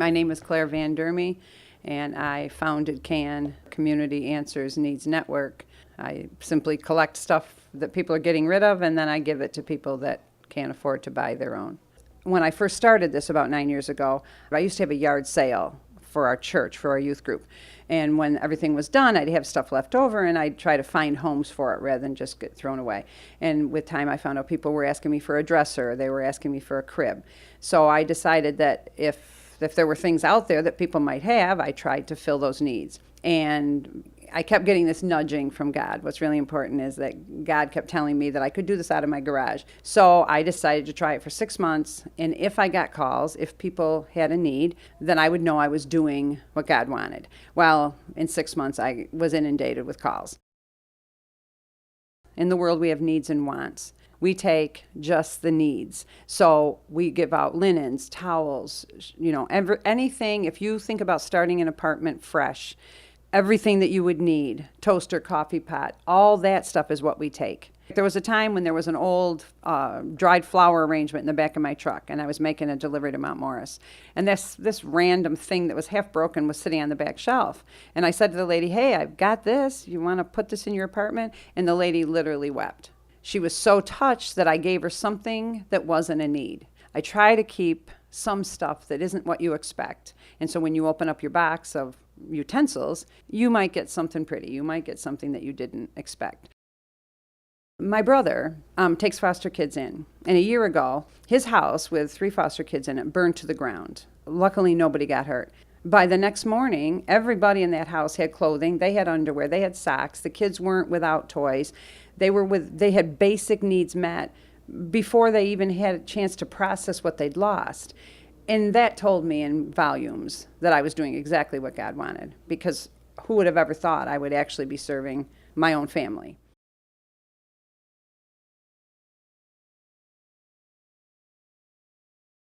My name is Clare Van Durme, and I founded CANN, Community Answers Needs Network. I simply collect stuff that people are getting rid of, and then I give it to people that can't afford to buy their own. When I first started this about 9 years ago, I used to have a yard sale for our church, for our youth group. And when everything was done, I'd have stuff left over, and I'd try to find homes for it rather than just get thrown away. And with time, I found out people were asking me for a dresser, they were asking me for a crib. So I decided that if there were things out there that people might have, I tried to fill those needs. And I kept getting this nudging from God. What's really important is that God kept telling me that I could do this out of my garage. So I decided to try it for 6 months, and if I got calls, if people had a need, then I would know I was doing what God wanted. Well, in 6 months, I was inundated with calls. In the world, we have needs and wants. We take just the needs. So we give out linens, towels, anything. If you think about starting an apartment fresh, everything that you would need, toaster, coffee pot, all that stuff is what we take. There was a time when there was an old dried flower arrangement in the back of my truck, and I was making a delivery to Mount Morris. And this random thing that was half broken was sitting on the back shelf. And I said to the lady, "Hey, I've got this. You want to put this in your apartment?" And the lady literally wept. She was so touched that I gave her something that wasn't a need. I try to keep some stuff that isn't what you expect. And so when you open up your box of utensils, you might get something pretty. You might get something that you didn't expect. My brother takes foster kids in, and a year ago, his house with 3 foster kids in it burned to the ground. Luckily, nobody got hurt. By the next morning, everybody in that house had clothing, they had underwear, they had socks, the kids weren't without toys. They had basic needs met before they even had a chance to process what they'd lost. And that told me in volumes that I was doing exactly what God wanted, because who would have ever thought I would actually be serving my own family?